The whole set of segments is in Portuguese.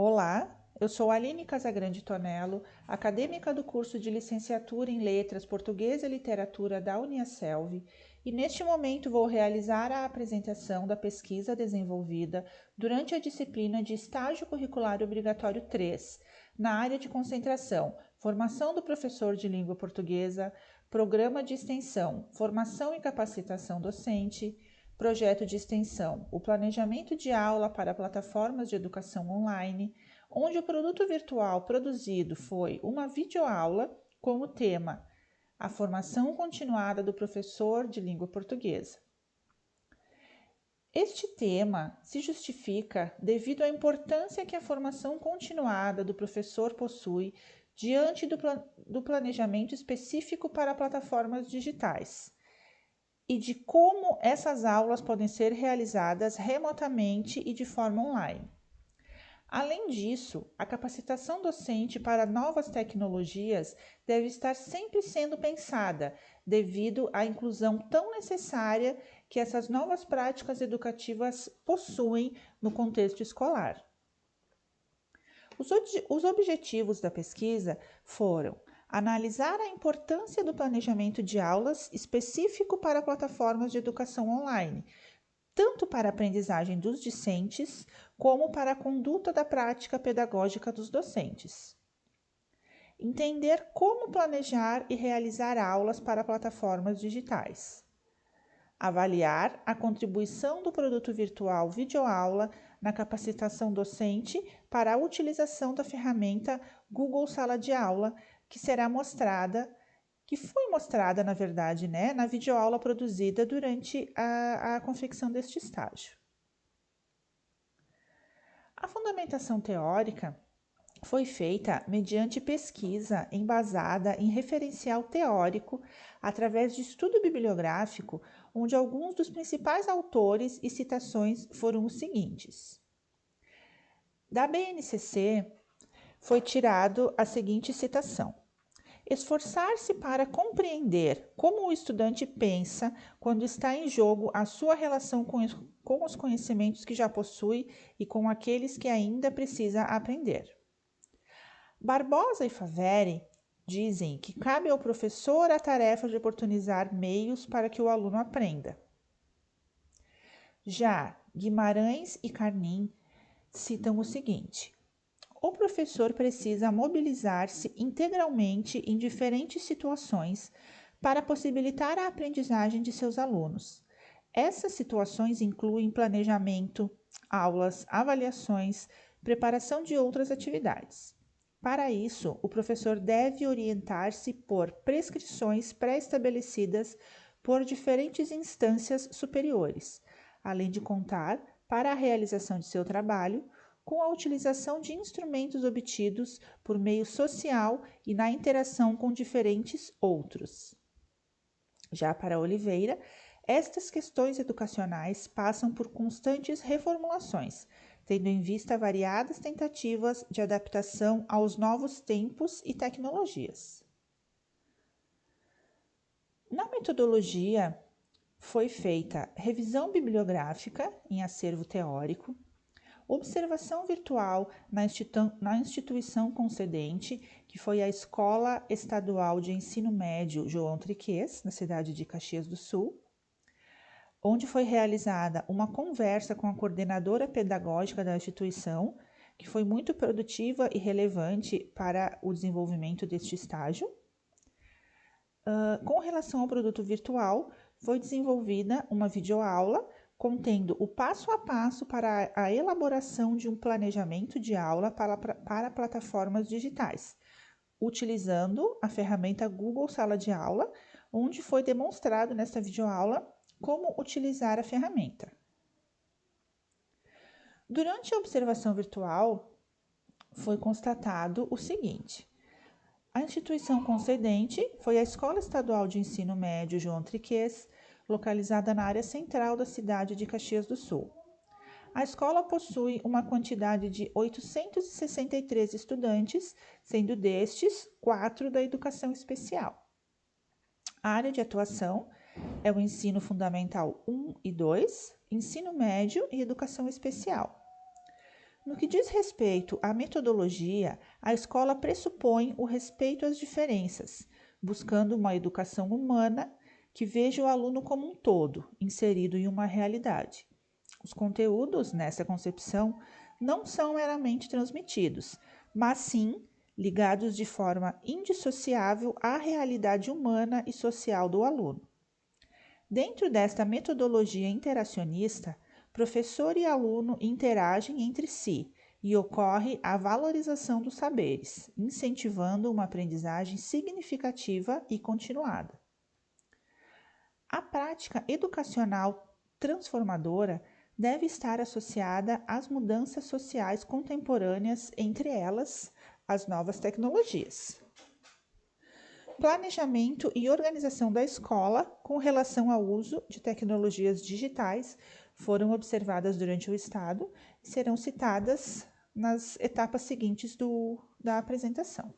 Olá, eu sou Aline Casagrande Tonello, acadêmica do curso de Licenciatura em Letras Português e Literatura da Uniaselv, e neste momento vou realizar a apresentação da pesquisa desenvolvida durante a disciplina de Estágio Curricular Obrigatório 3, na área de concentração, Formação do Professor de Língua Portuguesa, Programa de Extensão, Formação e Capacitação Docente, Projeto de Extensão, o planejamento de aula para plataformas de educação online, onde o produto virtual produzido foi uma videoaula com o tema A Formação Continuada do Professor de Língua Portuguesa. Este tema se justifica devido à importância que a formação continuada do professor possui diante do planejamento específico para plataformas digitais e de como essas aulas podem ser realizadas remotamente e de forma online. Além disso, a capacitação docente para novas tecnologias deve estar sempre sendo pensada, devido à inclusão tão necessária que essas novas práticas educativas possuem no contexto escolar. Os objetivos da pesquisa foram analisar a importância do planejamento de aulas específico para plataformas de educação online, tanto para a aprendizagem dos discentes, como para a conduta da prática pedagógica dos docentes. Entender como planejar e realizar aulas para plataformas digitais. Avaliar a contribuição do produto virtual videoaula na capacitação docente para a utilização da ferramenta Google Sala de Aula, que foi mostrada, na verdade, na videoaula produzida durante a confecção deste estágio. A fundamentação teórica foi feita mediante pesquisa embasada em referencial teórico através de estudo bibliográfico, onde alguns dos principais autores e citações foram os seguintes. Da BNCC foi tirado a seguinte citação: esforçar-se para compreender como o estudante pensa quando está em jogo a sua relação com os conhecimentos que já possui e com aqueles que ainda precisa aprender. Barbosa e Faveri dizem que cabe ao professor a tarefa de oportunizar meios para que o aluno aprenda. Já Guimarães e Carnim citam o seguinte: o professor precisa mobilizar-se integralmente em diferentes situações para possibilitar a aprendizagem de seus alunos. Essas situações incluem planejamento, aulas, avaliações, preparação de outras atividades. Para isso, o professor deve orientar-se por prescrições pré-estabelecidas por diferentes instâncias superiores, além de contar, para a realização de seu trabalho, com a utilização de instrumentos obtidos por meio social e na interação com diferentes outros. Já para Oliveira, estas questões educacionais passam por constantes reformulações, tendo em vista variadas tentativas de adaptação aos novos tempos e tecnologias. Na metodologia, foi feita revisão bibliográfica em acervo teórico, observação virtual na instituição concedente, que foi a Escola Estadual de Ensino Médio João Triquês, na cidade de Caxias do Sul, onde foi realizada uma conversa com a coordenadora pedagógica da instituição, que foi muito produtiva e relevante para o desenvolvimento deste estágio. Com relação ao produto virtual, foi desenvolvida uma videoaula contendo o passo a passo para a elaboração de um planejamento de aula para plataformas digitais, utilizando a ferramenta Google Sala de Aula, onde foi demonstrado nesta videoaula como utilizar a ferramenta. Durante a observação virtual, foi constatado o seguinte: a instituição concedente foi a Escola Estadual de Ensino Médio João Triquês, localizada na área central da cidade de Caxias do Sul. A escola possui uma quantidade de 863 estudantes, sendo destes 4 da educação especial. A área de atuação é o ensino fundamental 1 e 2, ensino médio e educação especial. No que diz respeito à metodologia, a escola pressupõe o respeito às diferenças, buscando uma educação humana que veja o aluno como um todo, inserido em uma realidade. Os conteúdos, nessa concepção, não são meramente transmitidos, mas sim ligados de forma indissociável à realidade humana e social do aluno. Dentro desta metodologia interacionista, professor e aluno interagem entre si e ocorre a valorização dos saberes, incentivando uma aprendizagem significativa e continuada. A prática educacional transformadora deve estar associada às mudanças sociais contemporâneas, entre elas as novas tecnologias. Planejamento e organização da escola com relação ao uso de tecnologias digitais foram observadas durante o Estado e serão citadas nas etapas seguintes da apresentação.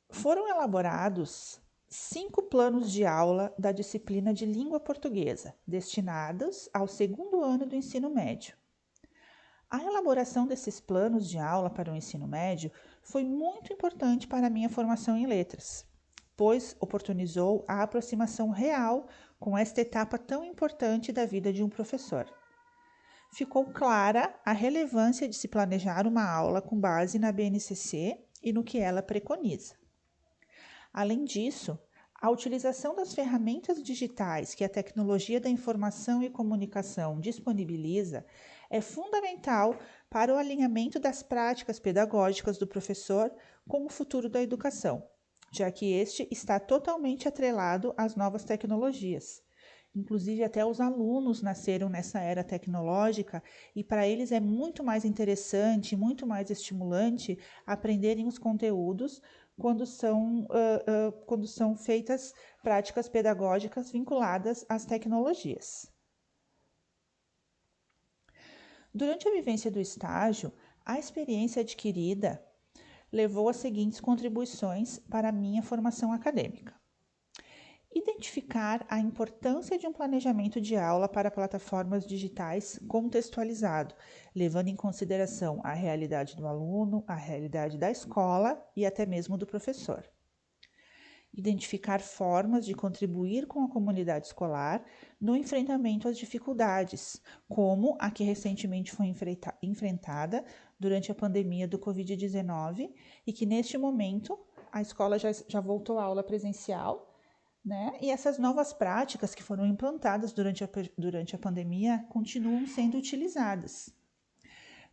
Foram elaborados 5 planos de aula da disciplina de língua portuguesa, destinados ao segundo ano do ensino médio. A elaboração desses planos de aula para o ensino médio foi muito importante para a minha formação em letras, pois oportunizou a aproximação real com esta etapa tão importante da vida de um professor. Ficou clara a relevância de se planejar uma aula com base na BNCC e no que ela preconiza. Além disso, a utilização das ferramentas digitais que a tecnologia da informação e comunicação disponibiliza é fundamental para o alinhamento das práticas pedagógicas do professor com o futuro da educação, já que este está totalmente atrelado às novas tecnologias. Inclusive, até os alunos nasceram nessa era tecnológica e para eles é muito mais interessante, muito mais estimulante aprenderem os conteúdos quando são feitas práticas pedagógicas vinculadas às tecnologias. Durante a vivência do estágio, a experiência adquirida levou às seguintes contribuições para a minha formação acadêmica. Identificar a importância de um planejamento de aula para plataformas digitais contextualizado, levando em consideração a realidade do aluno, a realidade da escola e até mesmo do professor. Identificar formas de contribuir com a comunidade escolar no enfrentamento às dificuldades, como a que recentemente foi enfrentada durante a pandemia do Covid-19 e que neste momento a escola já voltou à aula presencial, né? E essas novas práticas que foram implantadas durante a pandemia continuam sendo utilizadas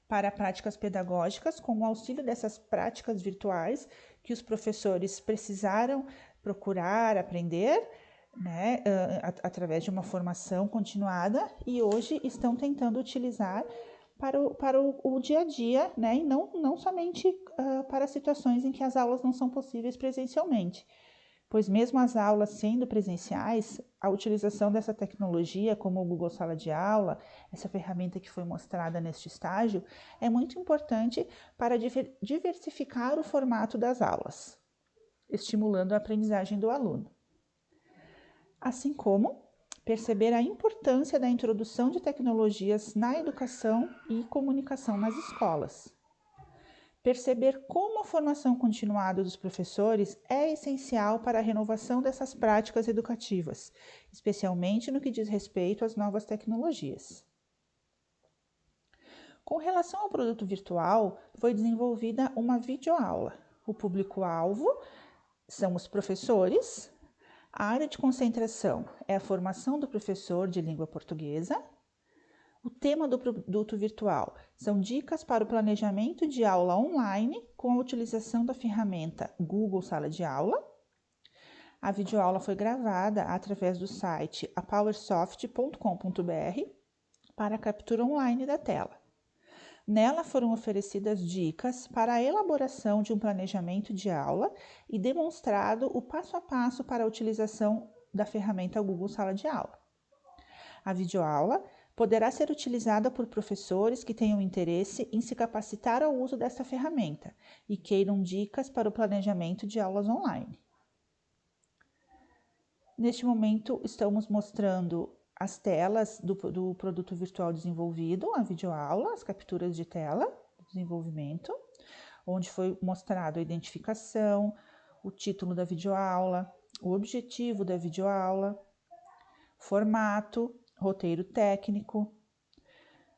para práticas pedagógicas, com o auxílio dessas práticas virtuais que os professores precisaram procurar aprender, né, através de uma formação continuada e hoje estão tentando utilizar para o dia a dia, né, e não somente para situações em que as aulas não são possíveis presencialmente. Pois mesmo as aulas sendo presenciais, a utilização dessa tecnologia, como o Google Sala de Aula, essa ferramenta que foi mostrada neste estágio, é muito importante para diversificar o formato das aulas, estimulando a aprendizagem do aluno. Assim como perceber a importância da introdução de tecnologias na educação e comunicação nas escolas. Perceber como a formação continuada dos professores é essencial para a renovação dessas práticas educativas, especialmente no que diz respeito às novas tecnologias. Com relação ao produto virtual, foi desenvolvida uma videoaula. O público-alvo são os professores, a área de concentração é a formação do professor de língua portuguesa. O tema do produto virtual são dicas para o planejamento de aula online com a utilização da ferramenta Google Sala de Aula. A videoaula foi gravada através do site apowersoft.com.br para a captura online da tela. Nela foram oferecidas dicas para a elaboração de um planejamento de aula e demonstrado o passo a passo para a utilização da ferramenta Google Sala de Aula. A videoaula poderá ser utilizada por professores que tenham interesse em se capacitar ao uso dessa ferramenta e queiram dicas para o planejamento de aulas online. Neste momento, estamos mostrando as telas do produto virtual desenvolvido, a videoaula, as capturas de tela do desenvolvimento, onde foi mostrado a identificação, o título da videoaula, o objetivo da videoaula, formato, roteiro técnico,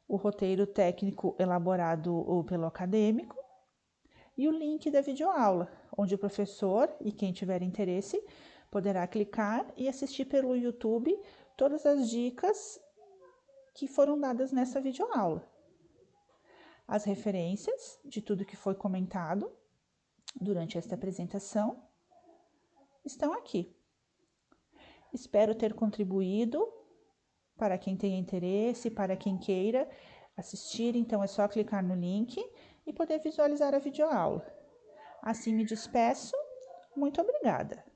o roteiro técnico elaborado pelo acadêmico e o link da videoaula, onde o professor e quem tiver interesse poderá clicar e assistir pelo YouTube todas as dicas que foram dadas nessa videoaula. As referências de tudo que foi comentado durante esta apresentação estão aqui. Espero ter contribuído para quem tenha interesse, para quem queira assistir, então é só clicar no link e poder visualizar a videoaula. Assim me despeço, muito obrigada!